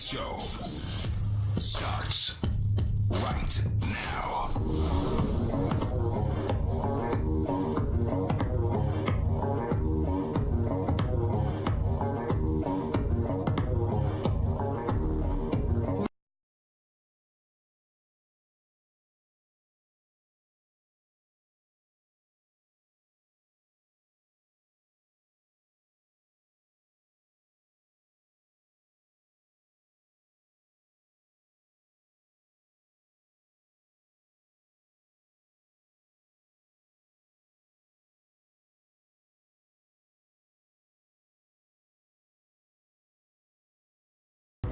Show starts right now.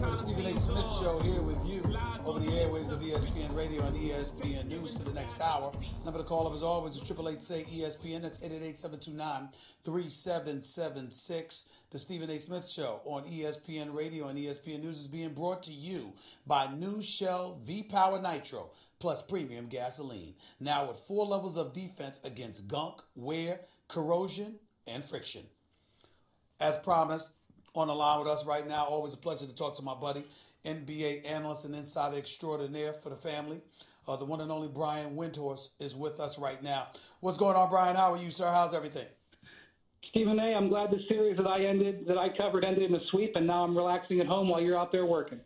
The Stephen A. Smith Show here with you over the airways of ESPN Radio and ESPN News for the next hour. Number to call up as always is 888-SAY-ESPN. That's 888-729-3776. The Stephen A. Smith Show on ESPN Radio and ESPN News is being brought to you by New Shell V-Power Nitro plus premium gasoline. Now with 4 levels of defense against gunk, wear, corrosion, and friction. As promised, on the line with us right now, always a pleasure to talk to my buddy, NBA analyst and insider extraordinaire for the family. The one and only Brian Windhorst is with us right now. What's going on, Brian? How are you, sir? How's everything? Stephen A., I'm glad the series that I covered ended in a sweep, and now I'm relaxing at home while you're out there working.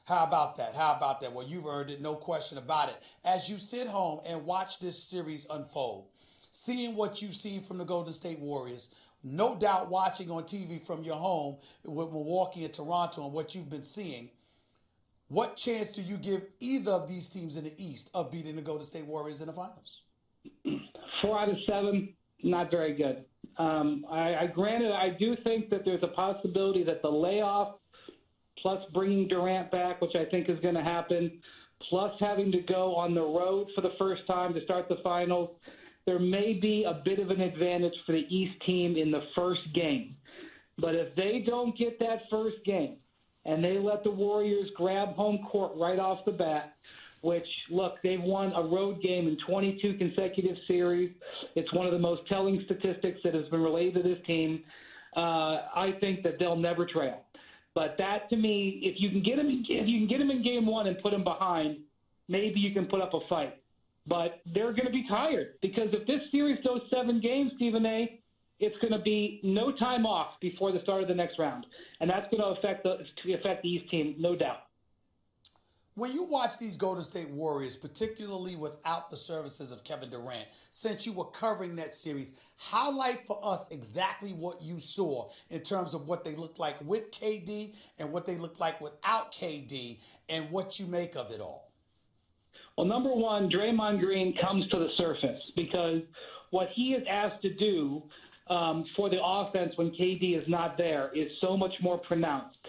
How about that? How about that? Well, you've earned it, no question about it. As you sit home and watch this series unfold, seeing what you've seen from the Golden State Warriors, no doubt watching on TV from your home with Milwaukee and Toronto and what you've been seeing, what chance do you give either of these teams in the East of beating the Golden State Warriors in the finals? 4 out of 7, not very good. Granted, I do think that there's a possibility that the layoff, plus bringing Durant back, which I think is going to happen, plus having to go on the road for the first time to start the finals, there may be a bit of an advantage for the East team in the first game. But if they don't get that first game and they let the Warriors grab home court right off the bat, which, look, they've won a road game in 22 consecutive series. It's one of the most telling statistics that has been relayed to this team. I think that they'll never trail. But that, to me, if you can get them in game one and put them behind, maybe you can put up a fight. But they're going to be tired because if this series goes 7 games, Stephen A., it's going to be no time off before the start of the next round. And that's going to affect the East team, no doubt. When you watch these Golden State Warriors, particularly without the services of Kevin Durant, since you were covering that series, highlight for us exactly what you saw in terms of what they looked like with KD and what they looked like without KD and what you make of it all. Well, number one, Draymond Green comes to the surface because what he is asked to do for the offense when KD is not there is so much more pronounced.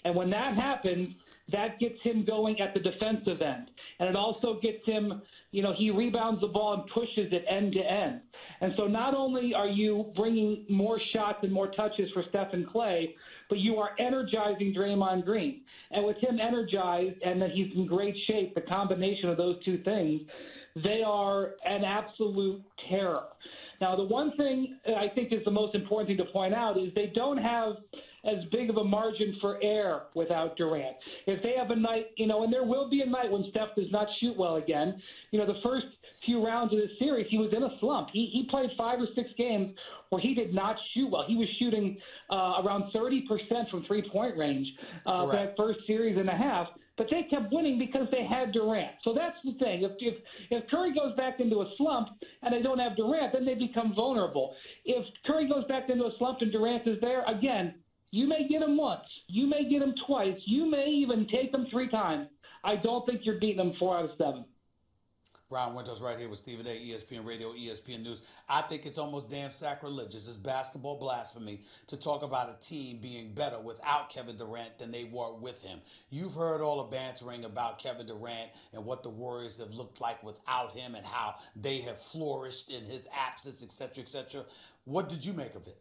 And when that happens, that gets him going at the defensive end. And it also gets him, he rebounds the ball and pushes it end to end. And so not only are you bringing more shots and more touches for Steph and Clay, but you are energizing Draymond Green. And with him energized and that he's in great shape, the combination of those two things, they are an absolute terror. Now, the one thing I think is the most important thing to point out is they don't have as big of a margin for error without Durant. If they have a night, and there will be a night when Steph does not shoot well again. The first few rounds of this series, he was in a slump. He played 5 or 6 games where he did not shoot well. He was shooting around 30% from three-point range for that first series and a half. But they kept winning because they had Durant. So that's the thing. If Curry goes back into a slump and they don't have Durant, then they become vulnerable. If Curry goes back into a slump and Durant is there, again, you may get him once. You may get him twice. You may even take him 3 times. I don't think you're beating them 4 out of 7. Brian Windhorst right here with Stephen A., ESPN Radio, ESPN News. I think it's almost damn sacrilegious. It's basketball blasphemy to talk about a team being better without Kevin Durant than they were with him. You've heard all the bantering about Kevin Durant and what the Warriors have looked like without him and how they have flourished in his absence, et cetera, et cetera. What did you make of it?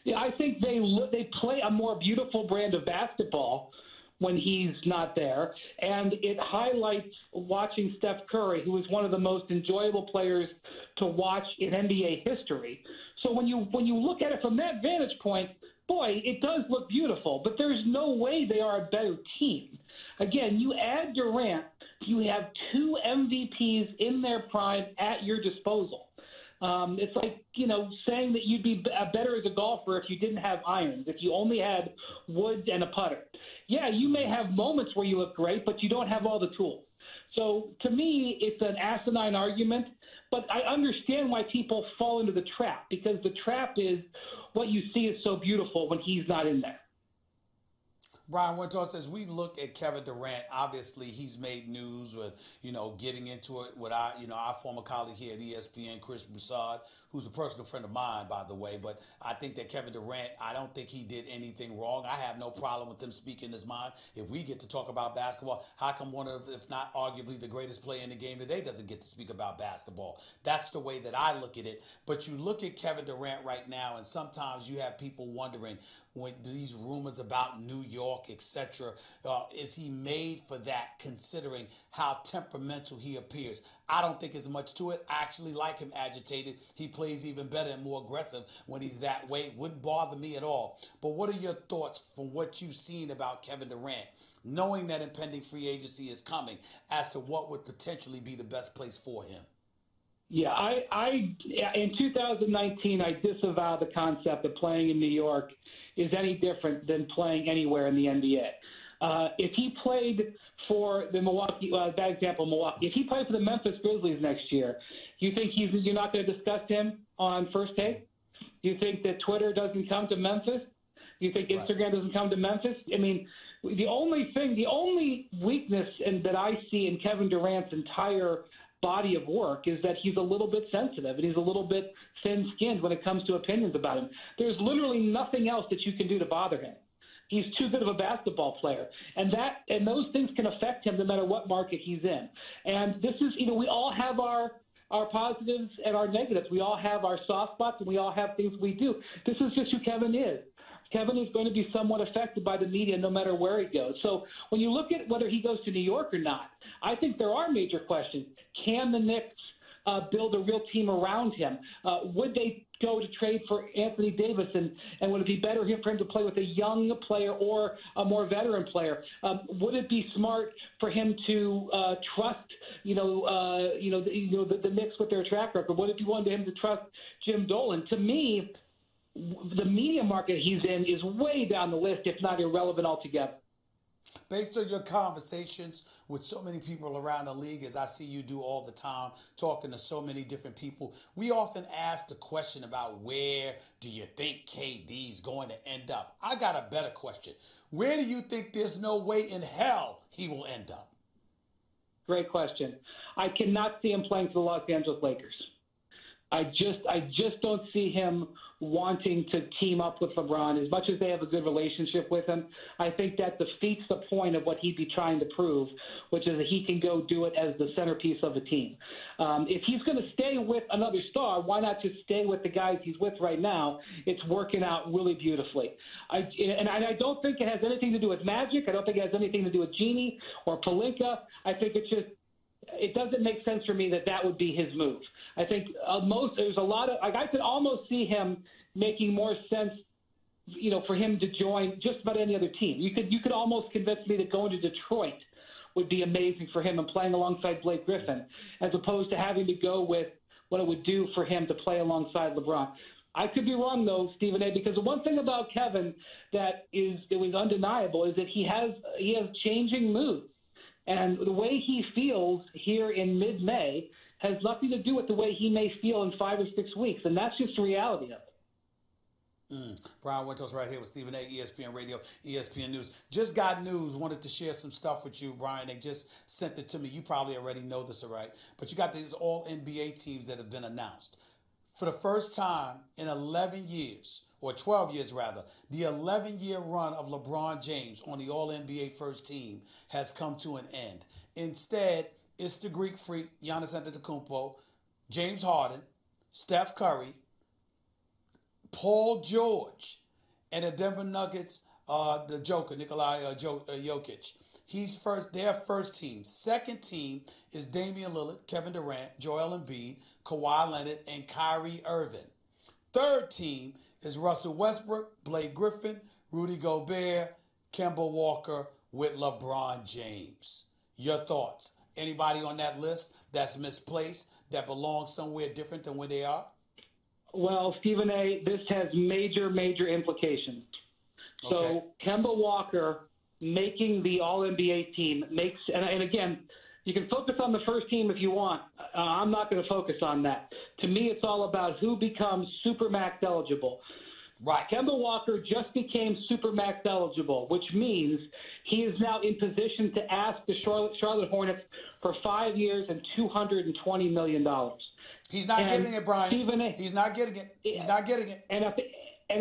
Yeah, I think they play a more beautiful brand of basketball when he's not there, and it highlights watching Steph Curry, who is one of the most enjoyable players to watch in NBA history. So when you look at it from that vantage point, boy, it does look beautiful, but there's no way they are a better team. Again, you add Durant, you have two MVPs in their prime at your disposal. It's like, saying that you'd be better as a golfer if you didn't have irons, if you only had woods and a putter. Yeah, you may have moments where you look great, but you don't have all the tools. So to me, it's an asinine argument, but I understand why people fall into the trap, because the trap is what you see is so beautiful when he's not in there. Brian Windhorst, as we look at Kevin Durant, obviously he's made news with, getting into it with our former colleague here at ESPN, Chris Broussard, who's a personal friend of mine, by the way. But I think that Kevin Durant, I don't think he did anything wrong. I have no problem with him speaking his mind. If we get to talk about basketball, how come one of, if not arguably the greatest player in the game today, doesn't get to speak about basketball? That's the way that I look at it. But you look at Kevin Durant right now, and sometimes you have people wondering, when these rumors about New York, etc., is he made for that, considering how temperamental he appears? I don't think there's much to it. I actually like him agitated. He plays even better and more aggressive when he's that way. Wouldn't bother me at all. But what are your thoughts from what you've seen about Kevin Durant, knowing that impending free agency is coming, as to what would potentially be the best place for him? Yeah, in 2019, I disavow the concept of playing in New York is any different than playing anywhere in the NBA. If he played for the Milwaukee, bad example, Milwaukee. If he played for the Memphis Grizzlies next year, do you think you're not going to discuss him on First Take? Do you think that Twitter doesn't come to Memphis? Do you think Instagram doesn't come to Memphis? I mean, the only weakness that I see in Kevin Durant's entire body of work is that he's a little bit sensitive and he's a little bit thin-skinned when it comes to opinions about him. There's literally nothing else that you can do to bother him. He's too good of a basketball player, and those things can affect him no matter what market he's in. And this is, we all have our positives and our negatives. We all have our soft spots, and we all have things we do. This is just who Kevin is. Kevin is going to be somewhat affected by the media no matter where he goes. So when you look at whether he goes to New York or not, I think there are major questions. Can the Knicks build a real team around him? Would they go to trade for Anthony Davis, and would it be better for him to play with a young player or a more veteran player? Would it be smart for him to trust, the Knicks with their track record? Would it be one to him to trust Jim Dolan? To me, the media market he's in is way down the list, if not irrelevant altogether. Based on your conversations with so many people around the league, as I see you do all the time, talking to so many different people, we often ask the question about where do you think KD's going to end up? I got a better question. Where do you think there's no way in hell he will end up? Great question. I cannot see him playing for the Los Angeles Lakers. I just don't see him wanting to team up with LeBron. As much as they have a good relationship with him, I think that defeats the point of what he'd be trying to prove, which is that he can go do it as the centerpiece of a team. If he's going to stay with another star, why not just stay with the guys he's with right now? It's working out really beautifully. I don't think it has anything to do with Magic. I don't think it has anything to do with Genie or Pelinka. I think it doesn't make sense for me that would be his move. I think there's a lot of, I could almost see him making more sense, for him to join just about any other team. You could almost convince me that going to Detroit would be amazing for him and playing alongside Blake Griffin, as opposed to having to go with what it would do for him to play alongside LeBron. I could be wrong, though, Stephen A., because the one thing about Kevin it was undeniable is that he has changing moods. And the way he feels here in mid-May has nothing to do with the way he may feel in 5 or 6 weeks, and that's just the reality of it. Brian Windhorst right here with Stephen A., ESPN Radio, ESPN News. Just got news. Wanted to share some stuff with you, Brian. They just sent it to me. You probably already know this, all right? But you got these all-NBA teams that have been announced. For the first time in 11 years, or 12 years rather, the 11-year run of LeBron James on the All-NBA first team has come to an end. Instead, it's the Greek freak, Giannis Antetokounmpo, James Harden, Steph Curry, Paul George, and the Denver Nuggets, the Joker, Jokic. Their first team. Second team is Damian Lillard, Kevin Durant, Joel Embiid, Kawhi Leonard, and Kyrie Irving. Third team Is Russell Westbrook, Blake Griffin, Rudy Gobert, Kemba Walker with LeBron James? Your thoughts? Anybody on that list that's misplaced, that belongs somewhere different than where they are? Well, Stephen A., this has major, major implications. Okay. So Kemba Walker making the All-NBA team makes – and again, you can focus on the first team if you want. I'm not going to focus on that. To me, it's all about who becomes Supermax eligible. Right. Kemba Walker just became Supermax eligible, which means he is now in position to ask the Charlotte Hornets for 5 years and $220 million. He's not And getting it, Brian. Stephen A., He's not getting it. He's not getting it. and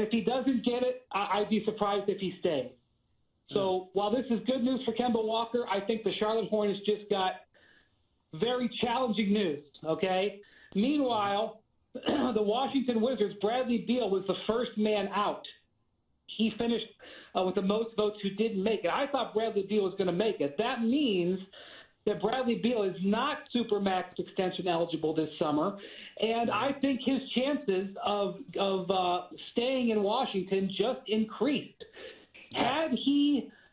if he doesn't get it, I'd be surprised if he stays. Mm. So while this is good news for Kemba Walker, I think the Charlotte Hornets just got very challenging news, okay? Meanwhile, the Washington Wizards, Bradley Beal was the first man out. He finished with the most votes who didn't make it. I thought Bradley Beal was going to make it. That means that Bradley Beal is not Supermax extension eligible this summer, and I think his chances of staying in Washington just increased. Yeah.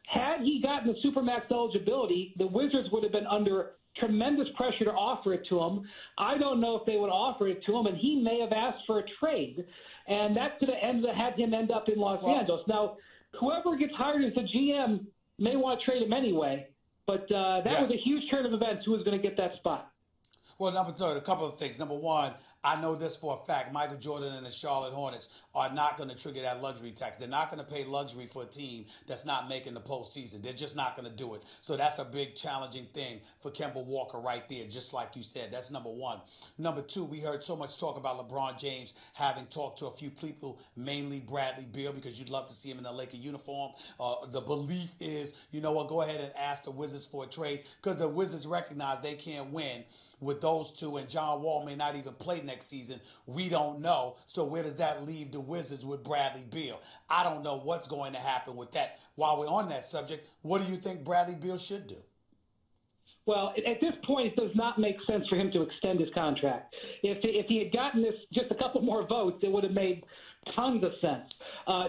Had he gotten the Supermax eligibility, the Wizards would have been under tremendous pressure to offer it to him. I don't know if they would offer it to him, and he may have asked for a trade, and that could have had him end up in Los Angeles. Now, whoever gets hired as the GM may want to trade him anyway, but that was a huge turn of events who was going to get that spot. Well, number two, a couple of things. Number one, I know this for a fact. Michael Jordan and the Charlotte Hornets are not going to trigger that luxury tax. They're not going to pay luxury for a team that's not making the postseason. They're just not going to do it. So that's a big challenging thing for Kemba Walker right there, just like you said. That's number one. Number two, we heard so much talk about LeBron James having talked to a few people, mainly Bradley Beal, because you'd love to see him in a Laker uniform. The belief is, you know what, go ahead and ask the Wizards for a trade because the Wizards recognize they can't win with those two, and John Wall may not even play next season. We don't know. So where does that leave the Wizards with Bradley Beal? I don't know what's going to happen with that. While we're on that subject, what do you think Bradley Beal should do? Well, at this point, it does not make sense for him to extend his contract. If he had gotten this just a couple more votes, it would have made tons of sense.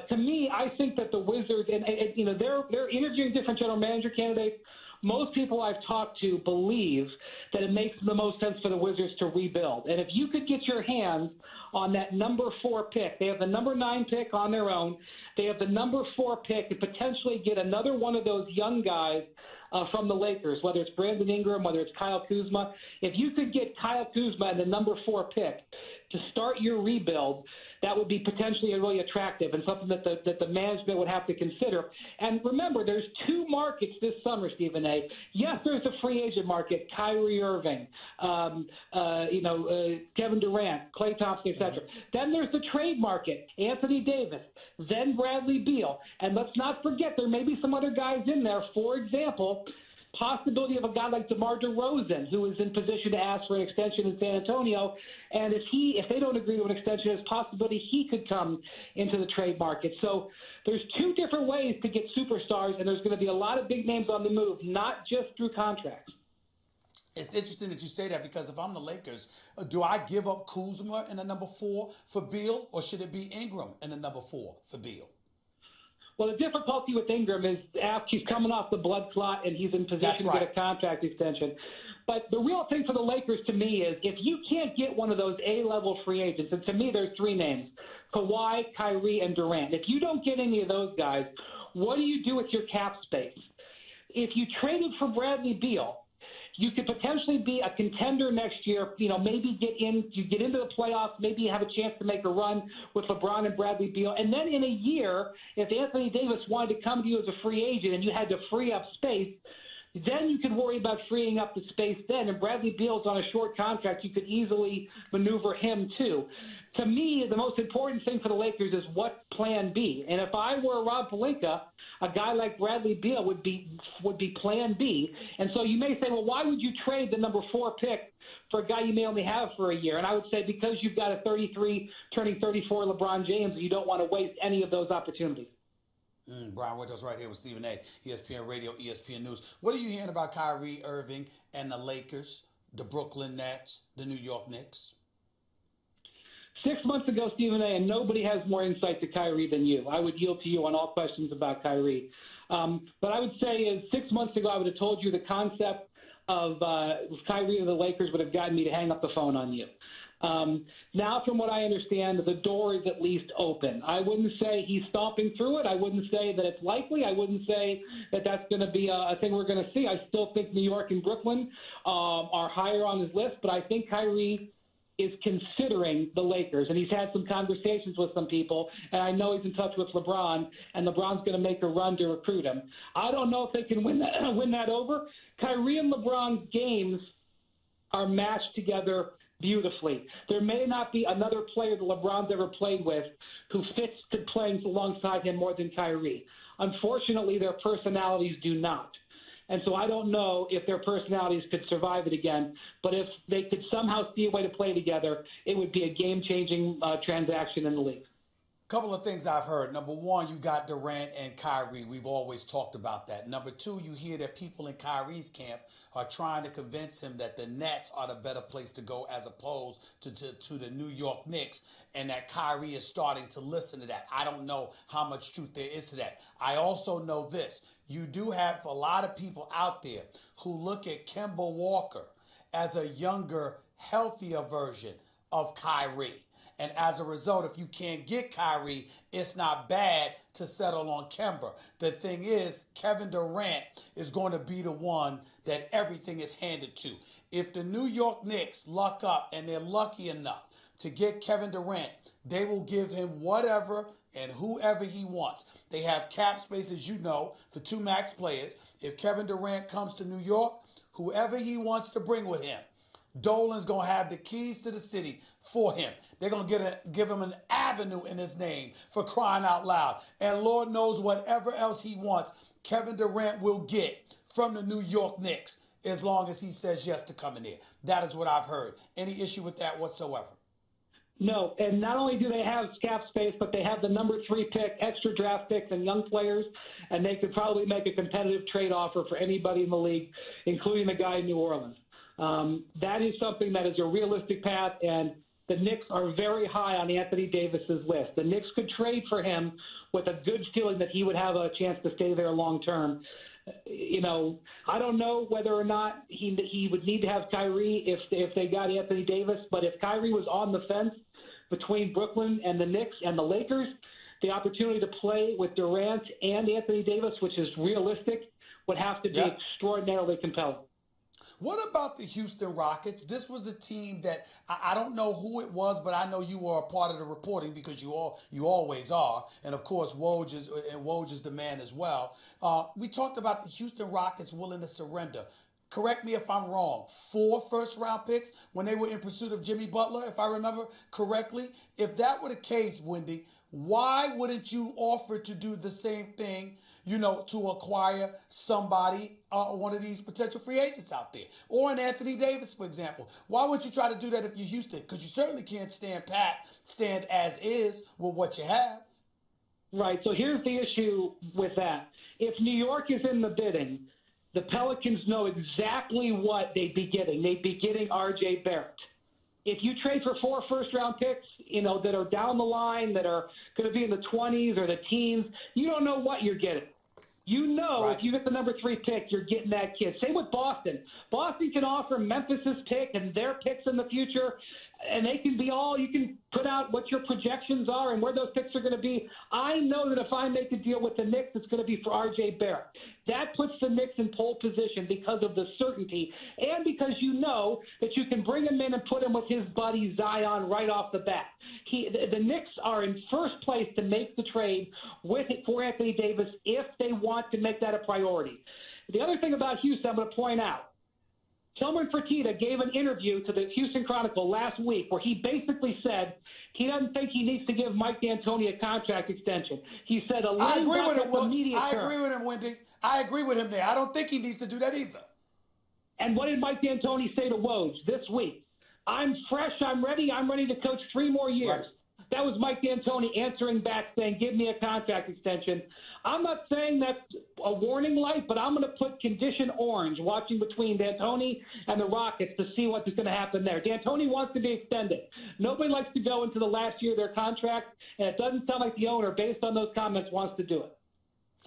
To me, I think that the Wizards and you know they're interviewing different general manager candidates. Most people I've talked to believe that it makes the most sense for the Wizards to rebuild. And if you could get your hands on that number 4 pick, they have the number 9 pick on their own. They have the number 4 pick and potentially get another one of those young guys from the Lakers, whether it's Brandon Ingram, whether it's Kyle Kuzma. If you could get Kyle Kuzma and the number 4 pick to start your rebuild, that would be potentially really attractive and something that the management would have to consider. And remember, there's 2 markets this summer, Stephen A. Yes, there's a free agent market, Kyrie Irving, Kevin Durant, Klay Thompson, etc. Then there's the trade market, Anthony Davis, then Bradley Beal. And let's not forget there may be some other guys in there. For example, possibility of a guy like DeMar DeRozan, who is in position to ask for an extension in San Antonio, and if they don't agree to an extension, there's possibility he could come into the trade market. So there's 2 different ways to get superstars, and there's going to be a lot of big names on the move, not just through contracts. It's interesting that you say that because if I'm the Lakers, do I give up Kuzma in the number 4 for Beal, or should it be Ingram in the number 4 for Beal? Well, the difficulty with Ingram is after he's coming off the blood clot and he's in position to get a contract extension. But the real thing for the Lakers to me is if you can't get one of those A-level free agents, and to me there's 3 names, Kawhi, Kyrie, and Durant. If you don't get any of those guys, what do you do with your cap space? If you traded for Bradley Beal, you could potentially be a contender next year, maybe get into the playoffs, maybe you have a chance to make a run with LeBron and Bradley Beal. And then in a year, if Anthony Davis wanted to come to you as a free agent and you had to free up space, then you could worry about freeing up the space then. And Bradley Beal's on a short contract. You could easily maneuver him too. To me, the most important thing for the Lakers is what's plan B. And if I were Rob Pelinka, a guy like Bradley Beal would be plan B. And so you may say, well, why would you trade the number 4 pick for a guy you may only have for a year? And I would say because you've got a 33 turning 34 LeBron James, and you don't want to waste any of those opportunities. Brian Windhorst right here with Stephen A. ESPN Radio, ESPN News. What are you hearing about Kyrie Irving and the Lakers, the Brooklyn Nets, the New York Knicks? 6 months ago, Stephen A., and nobody has more insight to Kyrie than you. I would yield to you on all questions about Kyrie. But I would say is 6 months ago, I would have told you the concept of Kyrie to the Lakers would have gotten me to hang up the phone on you. Now, from what I understand, the door is at least open. I wouldn't say he's stomping through it. I wouldn't say that it's likely. I wouldn't say that that's going to be a thing we're going to see. I still think New York and Brooklyn are higher on his list, but I think Kyrie is considering the Lakers, and he's had some conversations with some people, and I know he's in touch with LeBron, and LeBron's going to make a run to recruit him. I don't know if they can win that over. Kyrie and LeBron's games are matched together beautifully. There may not be another player that LeBron's ever played with who fits to playing alongside him more than Kyrie. Unfortunately, their personalities do not. And so I don't know if their personalities could survive it again. But if they could somehow see a way to play together, it would be a game-changing transaction in the league. Couple of things I've heard. Number one, you got Durant and Kyrie. We've always talked about that. Number two, you hear that people in Kyrie's camp are trying to convince him that the Nets are the better place to go as opposed to the New York Knicks, and that Kyrie is starting to listen to that. I don't know how much truth there is to that. I also know this. You do have a lot of people out there who look at Kemba Walker as a younger, healthier version of Kyrie. And as a result, if you can't get Kyrie, it's not bad to settle on Kemba. The thing is, Kevin Durant is going to be the one that everything is handed to. If the New York Knicks luck up and they're lucky enough to get Kevin Durant, they will give him whatever and whoever he wants. They have cap space, as you know, for 2 max players. If Kevin Durant comes to New York, whoever he wants to bring with him, Dolan's going to have the keys to the city for him. They're going to give him an avenue in his name, for crying out loud. And Lord knows whatever else he wants, Kevin Durant will get from the New York Knicks as long as he says yes to coming there. That is what I've heard. Any issue with that whatsoever? No, and not only do they have cap space, but they have the number 3 pick, extra draft picks, and young players, and they could probably make a competitive trade offer for anybody in the league, including the guy in New Orleans. That is something that is a realistic path, and the Knicks are very high on Anthony Davis's list. The Knicks could trade for him with a good feeling that he would have a chance to stay there long term. You know, I don't know whether or not he would need to have Kyrie if they got Anthony Davis, but if Kyrie was on the fence between Brooklyn and the Knicks and the Lakers, the opportunity to play with Durant and Anthony Davis, which is realistic, would have to be extraordinarily compelling. What about the Houston Rockets? This was a team that I don't know who it was, but I know you were a part of the reporting because you always are, and of course Woj is the man as well. We talked about the Houston Rockets willing to surrender. Correct me if I'm wrong. 4 first-round picks when they were in pursuit of Jimmy Butler, if I remember correctly. If that were the case, Wendy, why wouldn't you offer to do the same thing, to acquire somebody, one of these potential free agents out there, or an Anthony Davis, for example? Why wouldn't you try to do that if you're Houston? Because you certainly can't stand as is with what you have. Right. So here's the issue with that. If New York is in the bidding, the Pelicans know exactly what they'd be getting. They'd be getting R.J. Barrett. If you trade for 4 first-round picks, that are down the line, that are going to be in the 20s or the teens, you don't know what you're getting. Right. If you get the number 3 pick, you're getting that kid. Same with Boston. Boston can offer Memphis's pick and their picks in the future, and they can be all – you can put out what your projections are and where those picks are going to be. I know that if I make a deal with the Knicks, it's going to be for R.J. Barrett. That puts the Knicks in pole position because of the certainty and because you know that you can bring him in and put him with his buddy Zion right off the bat. The Knicks are in first place to make the trade for Anthony Davis if they want to make that a priority. The other thing about Houston I'm going to point out, Tillman Fertitta gave an interview to the Houston Chronicle last week where he basically said he doesn't think he needs to give Mike D'Antoni a contract extension. He said I agree with him, I agree with him, Wendy. I agree with him there. I don't think he needs to do that either. And what did Mike D'Antoni say to Woj this week? I'm fresh. I'm ready. I'm ready to coach 3 more years. Right. That was Mike D'Antoni answering back saying, give me a contract extension. I'm not saying that's a warning light, but I'm going to put condition orange watching between D'Antoni and the Rockets to see what's going to happen there. D'Antoni wants to be extended. Nobody likes to go into the last year of their contract, and it doesn't sound like the owner, based on those comments, wants to do it.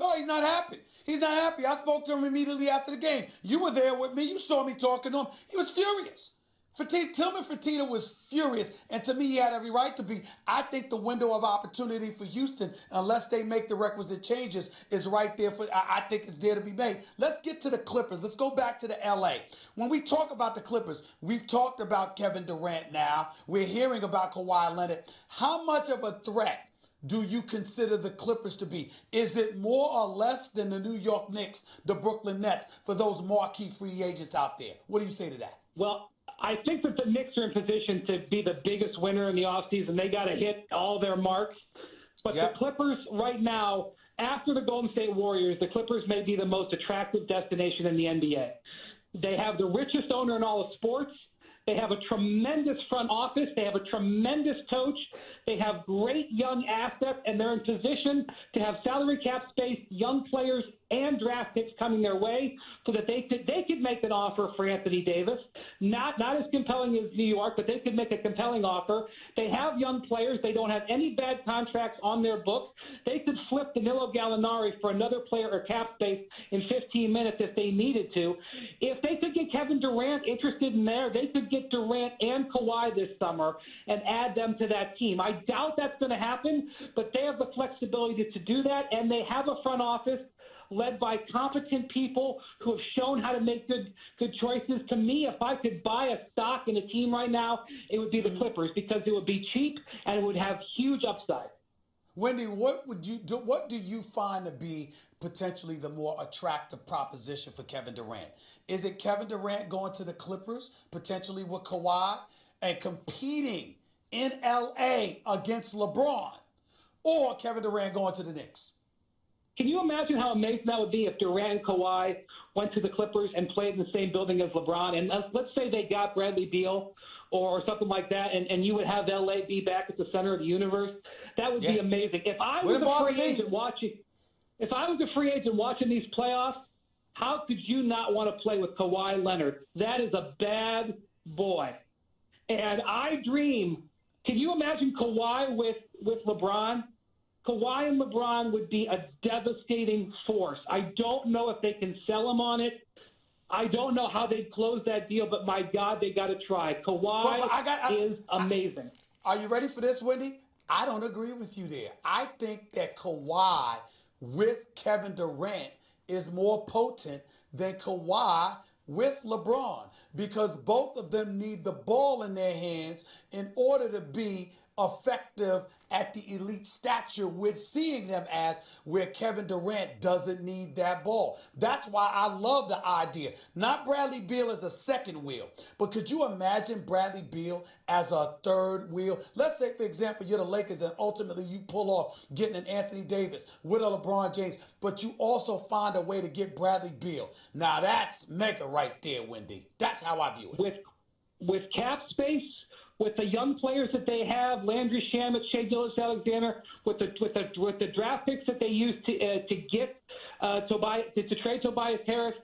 Oh, he's not happy. He's not happy. I spoke to him immediately after the game. You were there with me. You saw me talking to him. He was furious. Tillman Fertitta was furious, and to me, he had every right to be. I think the window of opportunity for Houston, unless they make the requisite changes, is right there. I think it's there to be made. Let's get to the Clippers. Let's go back to the L.A. When we talk about the Clippers, we've talked about Kevin Durant now. We're hearing about Kawhi Leonard. How much of a threat do you consider the Clippers to be? Is it more or less than the New York Knicks, the Brooklyn Nets, for those marquee free agents out there? What do you say to that? Well, I think that the Knicks are in position to be the biggest winner in the offseason. They got to hit all their marks. But the Clippers right now, after the Golden State Warriors, the Clippers may be the most attractive destination in the NBA. They have the richest owner in all of sports. They have a tremendous front office. They have a tremendous coach. They have great young assets, and they're in position to have salary cap space, young players, and draft picks coming their way so that they could make an offer for Anthony Davis. Not as compelling as New York, but they could make a compelling offer. They have young players. They don't have any bad contracts on their books. They could flip Danilo Gallinari for another player or cap space in 15 minutes if they needed to. If they could get Kevin Durant interested in there, they could get Durant and Kawhi this summer and add them to that team. I doubt that's going to happen, but they have the flexibility to do that, and they have a front office led by competent people who have shown how to make good choices. To me, if I could buy a stock in a team right now, it would be the Clippers, because it would be cheap and it would have huge upside. Wendy, what do you find to be potentially the more attractive proposition for Kevin Durant? Is it Kevin Durant going to the Clippers, potentially with Kawhi, and competing in L.A. against LeBron, or Kevin Durant going to the Knicks? Can you imagine how amazing that would be if Durant and Kawhi went to the Clippers and played in the same building as LeBron? And let's say they got Bradley Beal or something like that, and you would have L.A. be back at the center of the universe. That would be amazing. If I was a free agent watching these playoffs, how could you not want to play with Kawhi Leonard? That is a bad boy. And I dream. Can you imagine Kawhi with LeBron? Kawhi and LeBron would be a devastating force. I don't know if they can sell him on it. I don't know how they'd close that deal, but my God, they got to try. Kawhi is amazing. Are you ready for this, Wendy? I don't agree with you there. I think that Kawhi with Kevin Durant is more potent than Kawhi with LeBron, because both of them need the ball in their hands in order to be effective at the elite stature we're seeing them as, where Kevin Durant doesn't need that ball. That's why I love the idea. Not Bradley Beal as a second wheel, but could you imagine Bradley Beal as a third wheel? Let's say, for example, you're the Lakers and ultimately you pull off getting an Anthony Davis with a LeBron James, but you also find a way to get Bradley Beal. Now that's mega right there, Wendy. That's how I view it. With cap space, with the young players that they have, Landry Shamet, Shai Gilgeous-Alexander, with the draft picks that they used to trade Tobias Harris,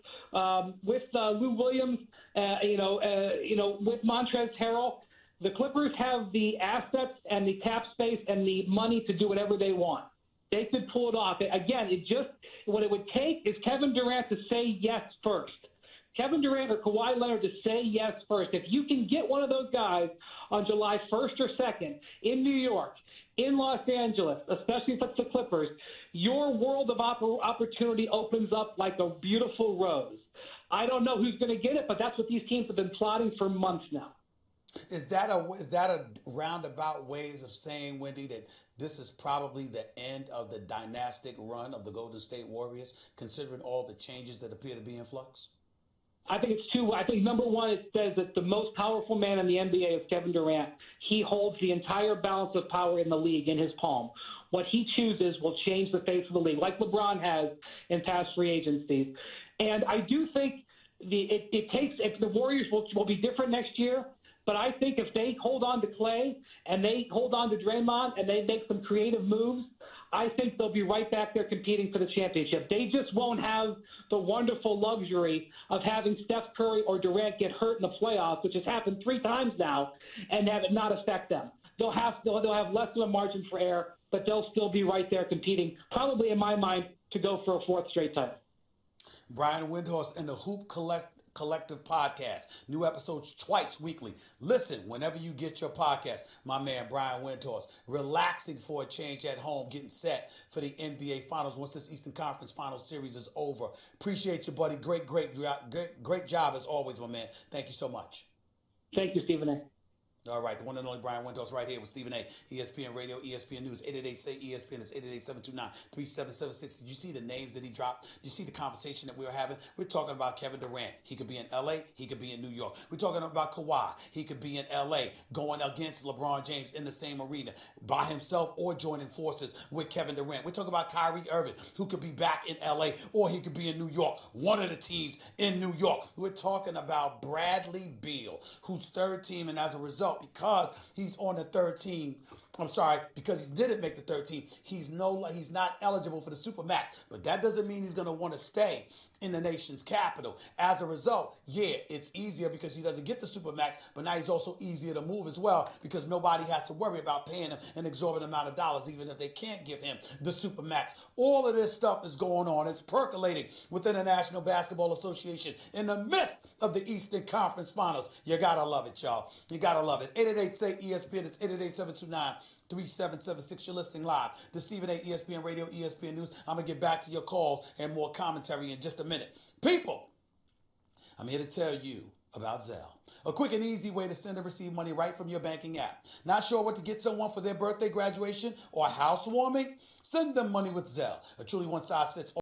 with Lou Williams, with Montrezl Harrell, the Clippers have the assets and the cap space and the money to do whatever they want. They could pull it off. Again, what it would take is Kevin Durant to say yes first. Kevin Durant or Kawhi Leonard to say yes first. If you can get one of those guys on July 1st or 2nd in New York, in Los Angeles, especially if it's the Clippers, your world of opportunity opens up like a beautiful rose. I don't know who's going to get it, but that's what these teams have been plotting for months now. Is that a roundabout ways of saying, Wendy, that this is probably the end of the dynastic run of the Golden State Warriors, considering all the changes that appear to be in flux? I think it's two. I think, number one, it says that the most powerful man in the NBA is Kevin Durant. He holds the entire balance of power in the league in his palm. What he chooses will change the face of the league, like LeBron has in past free agencies. And I do think if the Warriors will be different next year, But I think if they hold on to Clay and they hold on to Draymond and they make some creative moves, I think they'll be right back there competing for the championship. They just won't have the wonderful luxury of having Steph Curry or Durant get hurt in the playoffs, which has happened 3 times now, and have it not affect them. They'll have less of a margin for error, but they'll still be right there competing, probably in my mind, to go for a 4th straight title. Brian Windhorst and the Collective podcast. New episodes twice weekly. Listen whenever you get your podcast. My man Brian Windhorst, relaxing for a change at home, getting set for the NBA Finals once this Eastern Conference Finals series is over. Appreciate you, buddy. Great job as always, my man. Thank you so much. Thank you, Stephen A. All right, the one and only Brian Windhorst right here with Stephen A. ESPN Radio, ESPN News, 888-SAY-ESPN. It's 888-729-3776. Did you see the names that he dropped? Did you see the conversation that we were having? We're talking about Kevin Durant. He could be in L.A., he could be in New York. We're talking about Kawhi. He could be in L.A. going against LeBron James in the same arena by himself or joining forces with Kevin Durant. We're talking about Kyrie Irving, who could be back in L.A. or he could be in New York, one of the teams in New York. We're talking about Bradley Beal, who's third team, and as a result, because he's on the third team, because he didn't make the third team, he's not eligible for the Supermax. But that doesn't mean he's going to want to stay in the nation's capital. As a result, yeah, it's easier because he doesn't get the Supermax, but now he's also easier to move as well because nobody has to worry about paying him an exorbitant amount of dollars, even if they can't give him the Supermax. All of this stuff is going on. It's percolating within the National Basketball Association in the midst of the Eastern Conference Finals. You got to love it, y'all. You got to love it. 888-SAY-ESPN. It's 888-729-3776. You're listening live to Stephen A. ESPN Radio, ESPN News. I'm going to get back to your calls and more commentary in just a minute. People, I'm here to tell you about Zelle, a quick and easy way to send and receive money right from your banking app. Not sure what to get someone for their birthday, graduation, or housewarming? Send them money with Zelle, a truly one-size-fits-all